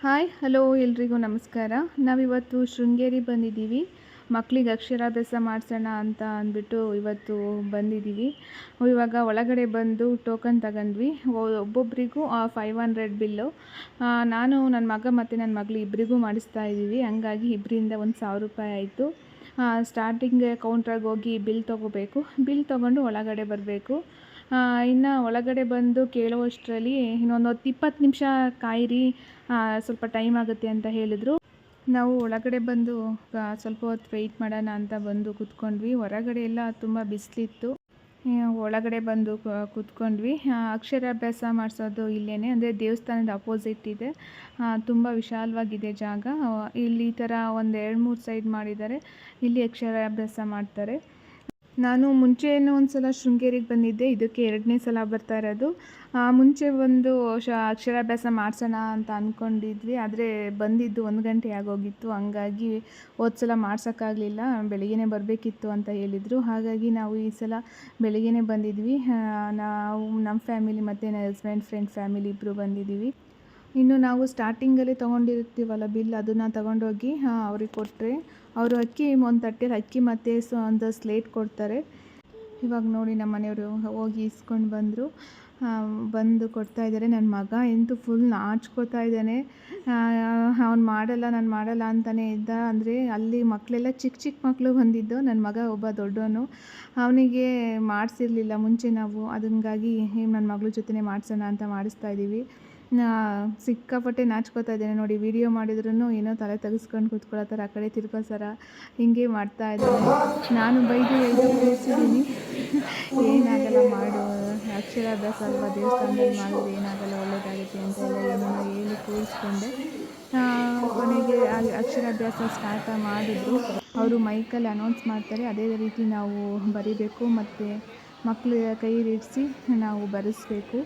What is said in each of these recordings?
Hi hello ಎಲ್ರಿಗೂ ನಮಸ್ಕಾರ. ನಾವಿವತ್ತು ಶೃಂಗೇರಿ ಬಂದಿದ್ದೀವಿ. ಮಕ್ಕಳಿಗೆ ಅಕ್ಷರಾಭ್ಯಾಸ ಮಾಡಿಸೋಣ ಅಂತ ಅಂದ್ಬಿಟ್ಟು ಇವತ್ತು ಬಂದಿದ್ದೀವಿ. ಇವಾಗ ಒಳಗಡೆ ಬಂದು ಟೋಕನ್ ತಗೊಂಡ್ವಿ. ಒಬ್ಬೊಬ್ಬರಿಗೂ 500 ಬಿಲ್ಲು. ನಾನು ನನ್ನ ಮಗ ಮತ್ತು ನನ್ನ ಮಗಳು ಇಬ್ಬರಿಗೂ ಮಾಡಿಸ್ತಾ ಇದ್ದೀವಿ. ಹಂಗಾಗಿ ಇಬ್ಬರಿಂದ ಒಂದು 1000 ರೂಪಾಯಿ ಆಯಿತು. ಸ್ಟಾರ್ಟಿಂಗ್ ಕೌಂಟ್ರಾಗಿ ಹೋಗಿ ಬಿಲ್ ತೊಗೋಬೇಕು. ಬಿಲ್ ತೊಗೊಂಡು ಒಳಗಡೆ ಬರಬೇಕು. ಇನ್ನು ಒಳಗಡೆ ಬಂದು ಕೇಳುವಷ್ಟರಲ್ಲಿ ಇನ್ನೊಂದು 10-20 ನಿಮಿಷ ಕಾಯಿರಿ, ಸ್ವಲ್ಪ ಟೈಮ್ ಆಗುತ್ತೆ ಅಂತ ಹೇಳಿದರು. ನಾವು ಒಳಗಡೆ ಬಂದು ಸ್ವಲ್ಪ ಹೊತ್ತು ವೆಯ್ಟ್ ಮಾಡೋಣ ಅಂತ ಬಂದು ಕೂತ್ಕೊಂಡ್ವಿ. ಹೊರಗಡೆ ಎಲ್ಲ ತುಂಬ ಬಿಸಿಲಿತ್ತು. ಒಳಗಡೆ ಬಂದು ಕೂತ್ಕೊಂಡ್ವಿ. ಅಕ್ಷರಾಭ್ಯಾಸ ಮಾಡಿಸೋದು ಇಲ್ಲೇ, ಅಂದರೆ ದೇವಸ್ಥಾನದ ಅಪೋಸಿಟ್ ಇದೆ. ತುಂಬ ವಿಶಾಲವಾಗಿದೆ ಜಾಗ. ಇಲ್ಲಿ ಈ ಥರ ಒಂದು 2-3 ಸೈಡ್ ಮಾಡಿದ್ದಾರೆ. ಇಲ್ಲಿ ಅಕ್ಷರಾಭ್ಯಾಸ ಮಾಡ್ತಾರೆ. ನಾನು ಮುಂಚೆನೂ ಒಂದು ಸಲ ಶೃಂಗೇರಿಗೆ ಬಂದಿದ್ದೆ. ಇದಕ್ಕೆ 2ನೇ ಸಲ ಬರ್ತಾ ಇರೋದು. ಮುಂಚೆ ಒಂದು ಅಕ್ಷರಾಭ್ಯಾಸ ಮಾಡಿಸೋಣ ಅಂತ ಅಂದ್ಕೊಂಡಿದ್ವಿ. ಆದರೆ ಬಂದಿದ್ದು 1 ಗಂಟೆ ಆಗೋಗಿತ್ತು. ಹಂಗಾಗಿ ಹೋದ ಸಲ ಮಾಡ್ಸೋಕ್ಕಾಗಲಿಲ್ಲ. ಬೆಳಗ್ಗೆನೇ ಬರಬೇಕಿತ್ತು ಅಂತ ಹೇಳಿದರು. ಹಾಗಾಗಿ ನಾವು ಈ ಸಲ ಬೆಳಗ್ಗೆನೇ ಬಂದಿದ್ವಿ. ನಾವು ನಮ್ಮ ಫ್ಯಾಮಿಲಿ ಮತ್ತು ನನ್ನ ಹಸ್ಬೆಂಡ್ ಫ್ರೆಂಡ್ ಫ್ಯಾಮಿಲಿ ಇಬ್ಬರು ಬಂದಿದ್ದೀವಿ. ಇನ್ನು ನಾವು ಸ್ಟಾರ್ಟಿಂಗಲ್ಲಿ ತೊಗೊಂಡಿರ್ತೀವಲ್ಲ ಬಿಲ್, ಅದನ್ನು ತಗೊಂಡೋಗಿ ಅವ್ರಿಗೆ ಕೊಟ್ಟರೆ ಅವರು ಒಂದು ತಟ್ಟೆಲಿ ಅಕ್ಕಿ ಮತ್ತು ಒಂದು ಸ್ಲೇಟ್ ಕೊಡ್ತಾರೆ. ಇವಾಗ ನೋಡಿ ನಮ್ಮ ಮನೆಯವರು ಹೋಗಿ ಇಸ್ಕೊಂಡು ಬಂದು ಕೊಡ್ತಾಯಿದ್ದಾರೆ. ನನ್ನ ಮಗ ಅಂತೂ ಫುಲ್ ನಾಚ್ಕೋತಾ ಇದ್ದಾನೆ. ಅವ್ನು ಮಾಡಲ್ಲ, ನಾನು ಮಾಡಲ್ಲ ಅಂತಲೇ ಇದ್ದ. ಅಂದರೆ ಅಲ್ಲಿ ಮಕ್ಕಳೆಲ್ಲ ಚಿಕ್ಕ ಮಕ್ಕಳು ಬಂದಿದ್ದು. ನನ್ನ ಮಗ ಒಬ್ಬ ದೊಡ್ಡವನು, ಅವನಿಗೆ ಮಾಡಿಸಿರ್ಲಿಲ್ಲ ಮುಂಚೆ ನಾವು. ಹಂಗಾಗಿ ನನ್ನ ಮಗಳ ಜೊತೆ ಮಾಡಿಸೋಣ ಅಂತ ಮಾಡಿಸ್ತಾ ಇದ್ದೀವಿ. ಸಿಕ್ಕಾಪಟ್ಟೆ ನಾಚ್ಕೋತಾ ಇದ್ದಾನೆ ನೋಡಿ. ವಿಡಿಯೋ ಮಾಡಿದ್ರೂ ಏನೋ ತಲೆ ತೆಗೆಸ್ಕೊಂಡು ಕೂತ್ಕೊಳ್ಳೋ ಆ ಕಡೆ ತಿರ್ಗೋಸರ ಹಿಂಗೆ ಮಾಡ್ತಾ ಇದ್ದಾನೆ. ನಾನು ಬೈದು ಕೂರಿಸಿದ್ದೀನಿ. ಏನಾಗಲ್ಲ ಮಾಡು, ಅಕ್ಷರಾಭ್ಯಾಸ ಅಲ್ವಾ, ದೇವಸ್ಥಾನದಲ್ಲಿ ಮಾಡಿದ್ರೆ ಏನಾಗಲ್ಲ, ಒಳ್ಳೆಯದಾಗುತ್ತೆ ಅಂತೆಲ್ಲ ಏನೇನೋ ಹೇಳಿ ಕೂರಿಸ್ಕೊಂಡೆ. ಕೊನೆಗೆ ಅಕ್ಷರಾಭ್ಯಾಸ ಸ್ಟಾರ್ಟ್ ಮಾಡಿದ್ರು. ಅವರು ಮೈಕಲ್ಲಿ ಅನೌನ್ಸ್ ಮಾಡ್ತಾರೆ. ಅದೇ ರೀತಿ ನಾವು ಬರಿಬೇಕು ಮತ್ತು ಮಕ್ಕಳು ಕೈ ಇರಿಸಿ ನಾವು ಬರೆಸ್ಬೇಕು.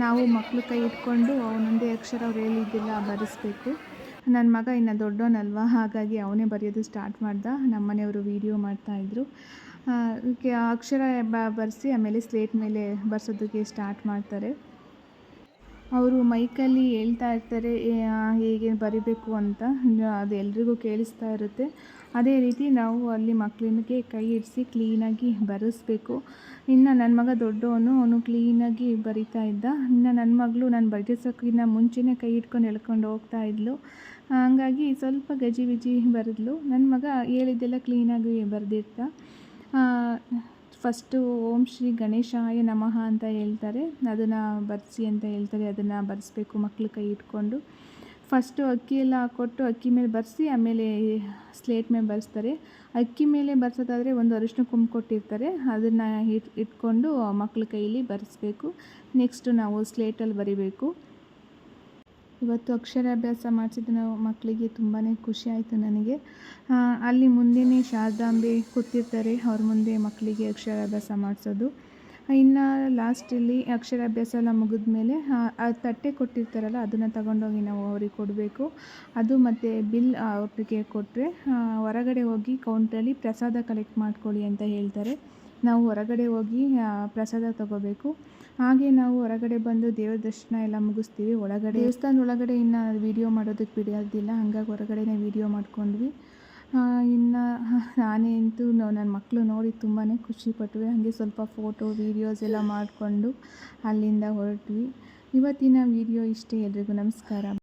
ನಾವು ಮಕ್ಕಳು ಕೈ ಇಟ್ಕೊಂಡು ಒಂದೊಂದೇ ಅಕ್ಷರ ಅವ್ರು ಹೇಳಿದ್ದೆಲ್ಲ ಬರೆಸ್ಬೇಕು. ನನ್ನ ಮಗ ಇನ್ನು ದೊಡ್ಡವನಲ್ವ, ಹಾಗಾಗಿ ಅವನೇ ಬರೆಯೋದು ಸ್ಟಾರ್ಟ್ ಮಾಡ್ದ. ನಮ್ಮ ಮನೆಯವರು ವೀಡಿಯೋ ಮಾಡ್ತಾಯಿದ್ರು. ಅಕ್ಷರ ಬರೆಸಿ ಆಮೇಲೆ ಸ್ಲೇಟ್ ಮೇಲೆ ಬರ್ಸೋದಕ್ಕೆ ಸ್ಟಾರ್ಟ್ ಮಾಡ್ತಾರೆ. ಅವರು ಮೈಕಲ್ಲಿ ಹೇಳ್ತಾ ಇರ್ತಾರೆ ಹೇಗೆ ಬರಿಬೇಕು ಅಂತ. ಅದು ಎಲ್ರಿಗೂ ಕೇಳಿಸ್ತಾ ಇರುತ್ತೆ. ಅದೇ ರೀತಿ ನಾವು ಅಲ್ಲಿ ಮಕ್ಕಳಿಗೆ ಕೈ ಇರಿಸಿ ಕ್ಲೀನಾಗಿ ಬರೆಸ್ಬೇಕು. ಇನ್ನು ನನ್ನ ಮಗ ದೊಡ್ಡವನು, ಅವನು ಕ್ಲೀನಾಗಿ ಬರಿತಾ ಇದ್ದ. ಇನ್ನು ನನ್ನ ಮಗಳು ನಾನು ಬರೆಸೋಕ್ಕಿಂತ ಮುಂಚೆನೇ ಕೈ ಇಟ್ಕೊಂಡು ಎಳ್ಕೊಂಡು ಹೋಗ್ತಾ ಇದ್ಲು. ಹಂಗಾಗಿ ಸ್ವಲ್ಪ ಗಜಿಬಿಜಿ ಬರೆದ್ಲು. ನನ್ನ ಮಗ ಹೇಳಿದ್ದೆಲ್ಲ ಕ್ಲೀನಾಗಿ ಬರೆದಿರ್ತಾ. ಫಸ್ಟು ಓಂ ಶ್ರೀ ಗಣೇಶಾಯ ನಮಃ ಅಂತ ಹೇಳ್ತಾರೆ, ಅದನ್ನು ಬರೆಸಿ ಅಂತ ಹೇಳ್ತಾರೆ. ಅದನ್ನು ಬರೆಸ್ಬೇಕು ಮಕ್ಕಳು ಕೈ ಇಟ್ಕೊಂಡು. ಫಸ್ಟು ಅಕ್ಕಿ ಎಲ್ಲ ಕೊಟ್ಟು ಅಕ್ಕಿ ಮೇಲೆ ಬರೆಸಿ ಆಮೇಲೆ ಸ್ಲೇಟ್ ಮೇಲೆ ಬರೆಸ್ತಾರೆ. ಅಕ್ಕಿ ಮೇಲೆ ಬರ್ಸೋದಾದರೆ ಒಂದು ಅರಿಶಿನ ಕುಂಕುಮ ಕೊಟ್ಟಿರ್ತಾರೆ, ಅದನ್ನು ಇಟ್ಕೊಂಡು ಮಕ್ಕಳ ಕೈಯಲ್ಲಿ ಬರೆಸ್ಬೇಕು. ನೆಕ್ಸ್ಟು ನಾವು ಸ್ಲೇಟಲ್ಲಿ ಬರಿಬೇಕು. ಇವತ್ತು ಅಕ್ಷರಾಭ್ಯಾಸ ಮಾಡಿಸಿದ್ದು ನಾವು ಮಕ್ಕಳಿಗೆ ತುಂಬಾ ಖುಷಿ ಆಯಿತು ನನಗೆ. ಅಲ್ಲಿ ಮುಂದೆಯೇ ಶಾರದಾಂಬೆ ಕೂತಿರ್ತಾರೆ, ಅವ್ರ ಮುಂದೆ ಮಕ್ಕಳಿಗೆ ಅಕ್ಷರಾಭ್ಯಾಸ ಮಾಡಿಸೋದು. ಇನ್ನು ಲಾಸ್ಟಲ್ಲಿ ಅಕ್ಷರಾಭ್ಯಾಸ ಎಲ್ಲ ಮುಗಿದ್ಮೇಲೆ ಆ ತಟ್ಟೆ ಕೊಟ್ಟಿರ್ತಾರಲ್ಲ, ಅದನ್ನು ತಗೊಂಡೋಗಿ ನಾವು ಅವ್ರಿಗೆ ಕೊಡಬೇಕು. ಅದು ಮತ್ತು ಬಿಲ್ ಅವ್ರಿಗೆ ಕೊಟ್ಟರೆ ಹೊರಗಡೆ ಹೋಗಿ ಕೌಂಟ್ರಲ್ಲಿ ಪ್ರಸಾದ ಕಲೆಕ್ಟ್ ಮಾಡ್ಕೊಳ್ಳಿ ಅಂತ ಹೇಳ್ತಾರೆ. ನಾವು ಹೊರಗಡೆ ಹೋಗಿ ಪ್ರಸಾದ ತಗೋಬೇಕು. ಹಾಗೆ ನಾವು ಹೊರಗಡೆ ಬಂದು ದೇವ್ರ ದರ್ಶನ ಎಲ್ಲ ಮುಗಿಸ್ತೀವಿ. ದೇವಸ್ಥಾನದ ಒಳಗಡೆ ಇನ್ನು ವೀಡಿಯೋ ಮಾಡೋದಕ್ಕೆ ಬಿಡೋದಿಲ್ಲ, ಹಂಗಾಗಿ ಹೊರಗಡೆನೇ ವೀಡಿಯೋ ಮಾಡ್ಕೊಂಡ್ವಿ. ಇನ್ನು ನಾನೇ ಅಂತೂ ನನ್ನ ಮಕ್ಕಳು ನೋಡಿ ತುಂಬಾ ಖುಷಿಪಟ್ವಿ. ಹಾಗೆ ಸ್ವಲ್ಪ ಫೋಟೋ ವೀಡಿಯೋಸ್ ಎಲ್ಲ ಮಾಡಿಕೊಂಡು ಅಲ್ಲಿಂದ ಹೊರಟ್ವಿ. ಇವತ್ತಿನ ವೀಡಿಯೋ ಇಷ್ಟೇ. ಎಲ್ರಿಗೂ ನಮಸ್ಕಾರ.